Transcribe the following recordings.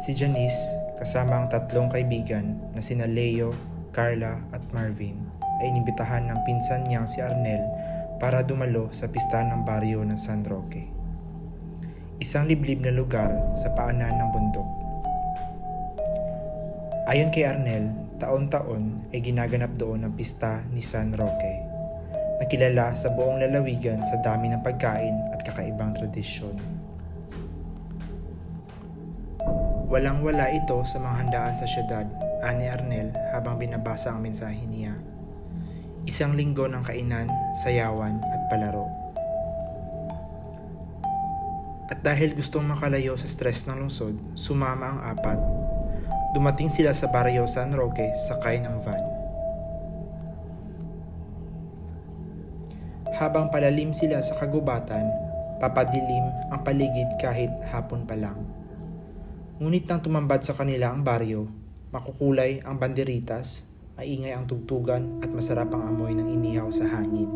Si Janice, kasama ang tatlong kaibigan na sina Leo, Carla at Marvin, ay inibitahan ng pinsan niyang si Arnel para dumalo sa pista ng baryo ng San Roque. Isang liblib na lugar sa paanan ng bundok. Ayon kay Arnel, taon-taon ay ginaganap doon ang pista ni San Roque, na kilala sa buong lalawigan sa dami ng pagkain at kakaibang tradisyon. Walang-wala ito sa mga handaan sa syudad, ani Arnel habang binabasa ang mensahe niya. Isang linggo ng kainan, sayawan at palaro. At dahil gustong makalayo sa stress ng lungsod, sumama ang apat. Dumating sila sa baryo San Roque sakay ng van. Habang palalim sila sa kagubatan, papadilim ang paligid kahit hapon pa lang. Ngunit nang tumambad sa kanila ang baryo, makukulay ang banderitas, maingay ang tugtugan at masarap ang amoy ng inihaw sa hangin.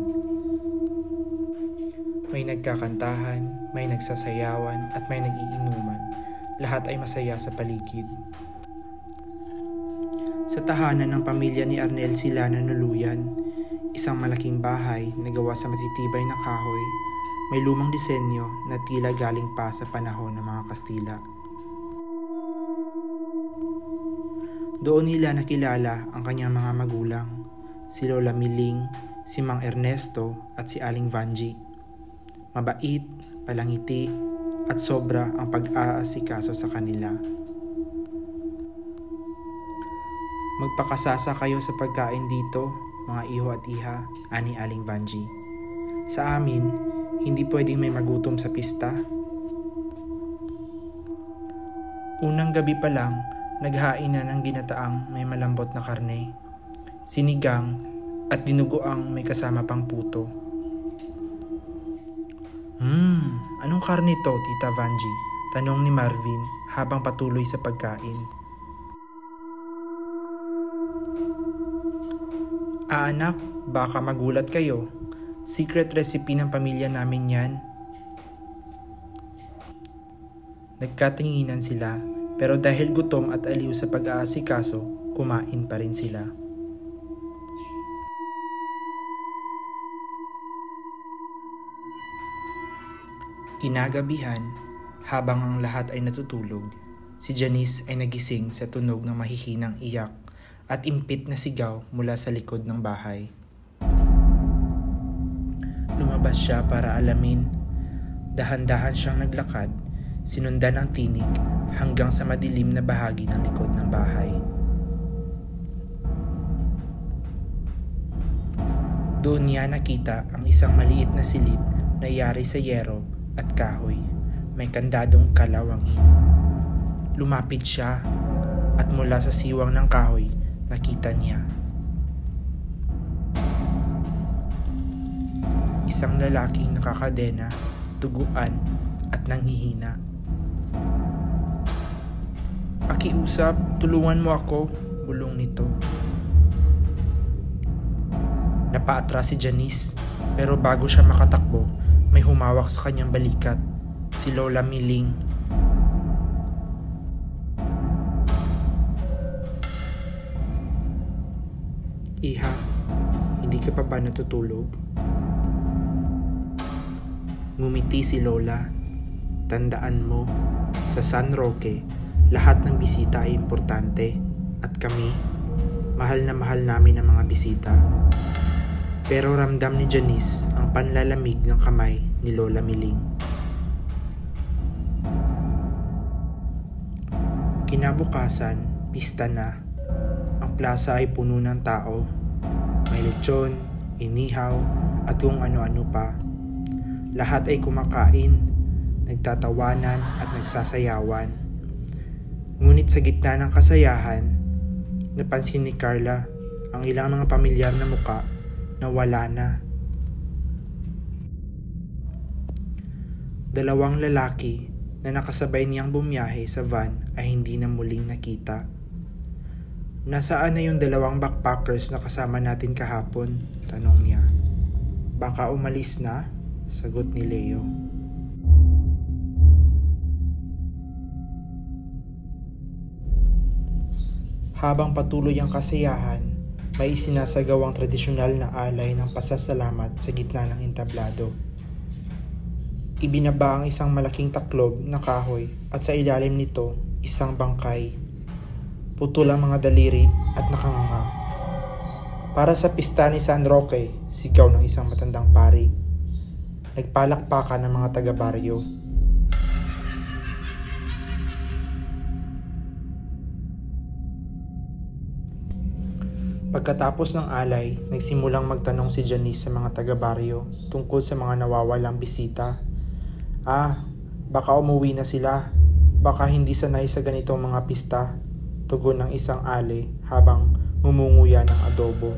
May nagkakantahan, may nagsasayawan at may nagiinuman. Lahat ay masaya sa paligid. Sa tahanan ng pamilya ni Arnel sila nanuluyan. Isang malaking bahay na gawa sa matitibay na kahoy, may lumang disenyo na tila galing pa sa panahon ng mga Kastila. Doon nila nakilala ang kanyang mga magulang, si Lola Miling, si Mang Ernesto at si Aling Vanji. Mabait, palangiti at sobra ang pag-aasikaso sa kanila. Magpakasasa kayo sa pagkain dito, mga iho at iha, ani Aling Vanji. Sa amin, hindi pwedeng may magutom sa pista. Unang gabi pa lang, naghain na ng ginataang may malambot na karne, sinigang at dinuguang may kasama pang puto. Anong karne to, Tita Vanji? Tanong ni Marvin habang patuloy sa pagkain. Anak, baka magulat kayo. Secret recipe ng pamilya namin yan. Nagkatinginan sila, pero dahil gutom at aliw sa pag-aasikaso, kumain pa rin sila. Kinagabihan, habang ang lahat ay natutulog, si Janice ay nagising sa tunog ng mahihinang iyak at impit na sigaw mula sa likod ng bahay. Lumabas siya para alamin. Dahan-dahan siyang naglakad, sinundan ang tinig hanggang sa madilim na bahagi ng likod ng bahay. Doon niya nakita ang isang maliit na silid na yari sa yero at kahoy, may kandadong kalawangin. Lumapit siya at mula sa siwang ng kahoy, nakita niya isang lalaking nakakadena, tuguan at nanghihina. Pakiusap, tulungan mo ako, bulong nito. Napaatras si Janice, pero bago siya makatakbo, may humawak sa kanyang balikat, si Lola Miling. Iha, hindi ka pa ba natutulog? Ngumiti si Lola. Tandaan mo, sa San Roque, lahat ng bisita ay importante at kami, mahal na mahal namin ang mga bisita. Pero ramdam ni Janice ang panlalamig ng kamay ni Lola Miling. Kinabukasan, pista na. Ang plaza ay puno ng tao. May lechon, inihaw, at kung ano-ano pa. Lahat ay kumakain, nagtatawanan at nagsasayawan. Ngunit sa gitna ng kasayahan, napansin ni Carla ang ilang mga pamilyar na muka na wala na. Dalawang lalaki na nakasabay niyang bumiyahe sa van ay hindi na muling nakita. Nasaan na yung dalawang backpackers na kasama natin kahapon? Tanong niya. Baka umalis na? Sagot ni Leo. Habang patuloy ang kasiyahan, may isinasagawang tradisyonal na alay ng pasasalamat sa gitna ng entablado. Ibinaba ang isang malaking taklob na kahoy at sa ilalim nito isang bangkay. Putol ang mga daliri at nakanganga. Para sa pista ni San Roque, sigaw ng isang matandang pari. Nagpalakpakan ng mga taga-baryo. Pagkatapos ng alay, nagsimulang magtanong si Janice sa mga taga-baryo tungkol sa mga nawawalang bisita. Baka umuwi na sila. Baka hindi sanay sa ganitong mga pista, tugon ng isang ale habang ngumunguya ng adobo.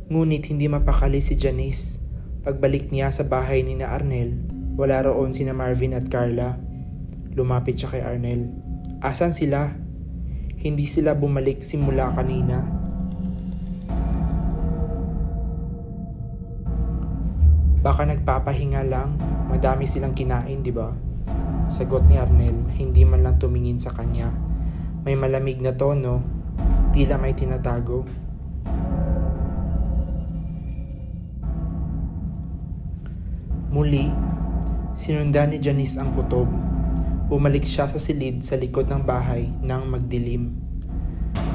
Ngunit hindi mapakali si Janice. Pagbalik niya sa bahay ni na Arnel, wala roon sina Marvin at Carla. Lumapit siya kay Arnel. Asan sila? Hindi sila bumalik simula kanina. Baka nagpapahinga lang, madami silang kinain, di ba? Sagot ni Arnel, hindi man lang tumingin sa kanya. May malamig na tono, tila may tinatago. Muli, sinundan ni Janice ang kutob. Bumalik siya sa silid sa likod ng bahay nang magdilim.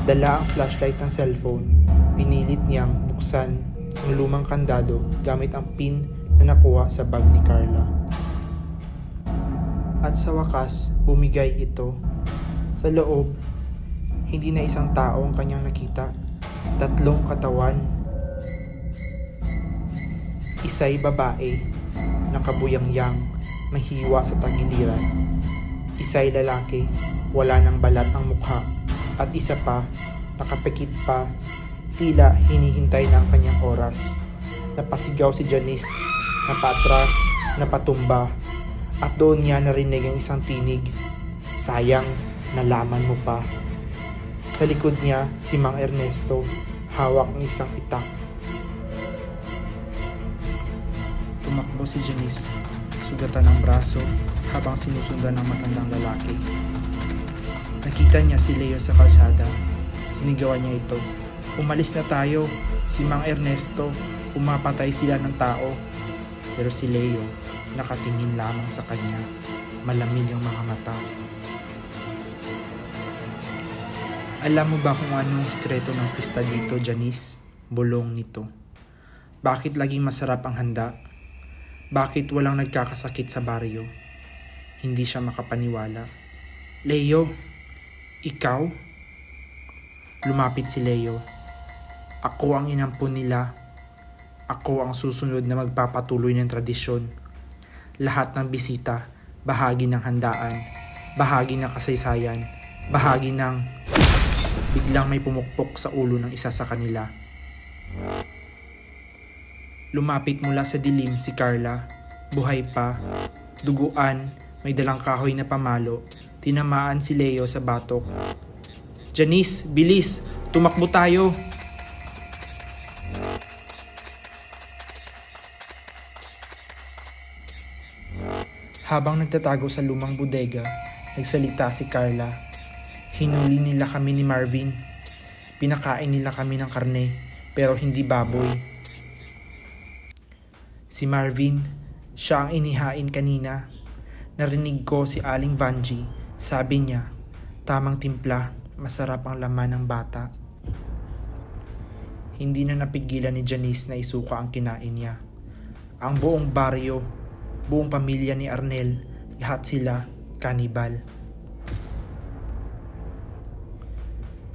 Dala ang flashlight ng cellphone. Pinilit niyang buksan ang lumang kandado gamit ang pin na nakuha sa bag ni Carla. At sa wakas, bumigay ito. Sa loob, hindi na isang tao ang kanyang nakita. 3 katawan. Isa'y babae, nakabuyangyang, mahiwa sa tagiliran. Isa'y lalaki, wala ng balat ang mukha. At isa pa, nakapikit pa, tila hinihintay na ang kanyang oras. Napasigaw si Janice, napatras, napatumba, at doon niya narinig ang isang tinig. Sayang, nalaman mo pa. Sa likod niya, si Mang Ernesto, hawak ng isang itak. Tumakbo si Janice, sugatan ang braso habang sinusundan ng matandang lalaki. Nakita niya si Leo sa kalsada. Sinigawan niya ito. Umalis na tayo, si Mang Ernesto, umapatay sila ng tao. Pero si Leo, nakatingin lamang sa kanya, malamig ang mga mata. Alam mo ba kung anong sikreto ng pista dito, Janice? Bulong nito. Bakit laging masarap ang handa? Bakit walang nagkakasakit sa baryo? Hindi siya makapaniwala. Leo, ikaw? Lumapit si Leo. Ako ang inampun nila. Ako ang susunod na magpapatuloy ng tradisyon. Lahat ng bisita, bahagi ng handaan, bahagi ng kasaysayan, bahagi ng... Biglang may pumukpok sa ulo ng isa sa kanila. Lumapit mula sa dilim si Carla. Buhay pa, duguan, may dalang kahoy na pamalo. Tinamaan si Leo sa batok. Janice, bilis! Tumakbo tayo! Habang nagtatago sa lumang bodega, nagsalita si Carla. Hinuli nila kami ni Marvin. Pinakain nila kami ng karne, pero hindi baboy. Si Marvin, siya ang inihain kanina. Narinig ko si Aling Vanji. Sabi niya, tamang timpla, masarap ang laman ng bata. Hindi na napigilan ni Janice na isuka ang kinain niya. Ang buong baryo, buong pamilya ni Arnel, lahat sila kanibal.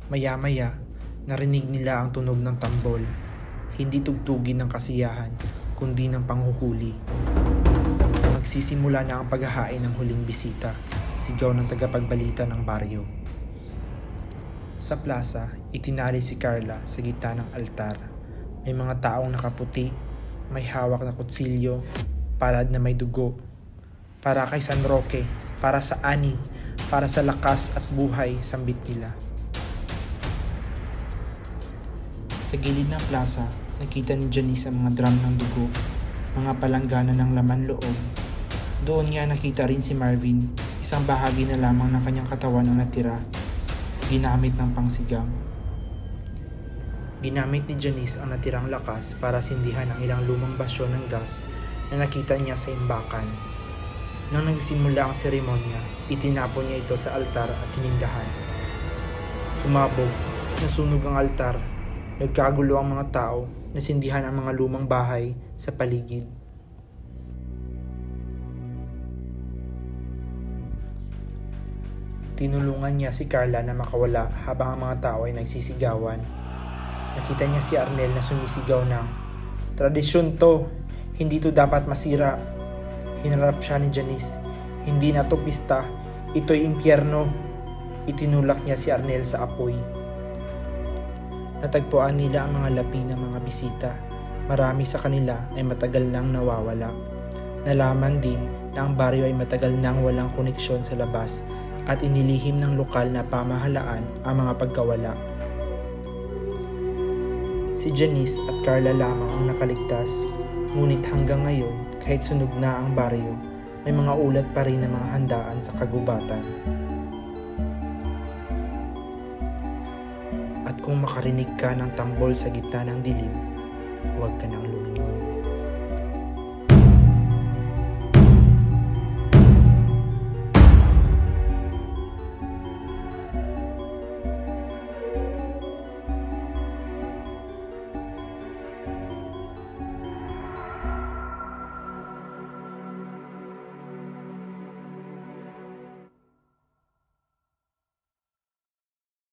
Maya-maya, narinig nila ang tunog ng tambol. Hindi tugtugin ng kasiyahan, kundi ng panghuhuli. Magsisimula na ang paghahain ng huling bisita, sigaw ng tagapagbalita ng baryo. Sa plaza, itinali si Carla sa gitna ng altar. May mga taong nakaputi, may hawak na kutsilyo, palad na may dugo. Para kay San Roque, para sa ani, para sa lakas at buhay, sambit nila. Sa gilid ng plaza, nakita ni Janice ang mga drum ng dugo, mga palanggana ng laman loob. Doon niya nakita rin si Marvin, isang bahagi na lamang ng kanyang katawan ang natira. ginamit ng pangsigang. Ginamit ni Janice ang natirang lakas para sindihan ang ilang lumang basyo ng gas na nakita niya sa imbakan. Nang nagsimula ang seremonya, itinapon niya ito sa altar at sinindahan. Sumabog, nasunog ang altar, nagkagulo ang mga tao, nasindihan ang mga lumang bahay sa paligid. Tinulungan niya si Carla na makawala habang ang mga tao ay nagsisigawan. Nakita niya si Arnel na sumisigaw ng, "Tradisyon to, hindi to dapat masira." Hinarap siya ni Janice, "Hindi na to pista, ito'y impyerno." Itinulak niya si Arnel sa apoy. Natagpuan nila ang mga labi ng mga bisita. Marami sa kanila ay matagal nang nawawala. Nalaman din na ang baryo ay matagal nang walang koneksyon sa labas at inilihim ng lokal na pamahalaan ang mga pagkawala. Si Janice at Carla lamang ang nakaligtas, ngunit hanggang ngayon, kahit sunog na ang baryo, may mga ulat pa rin ng mga handaan sa kagubatan. At kung makarinig ka ng tambol sa gitna ng dilim, huwag ka nang lumingon.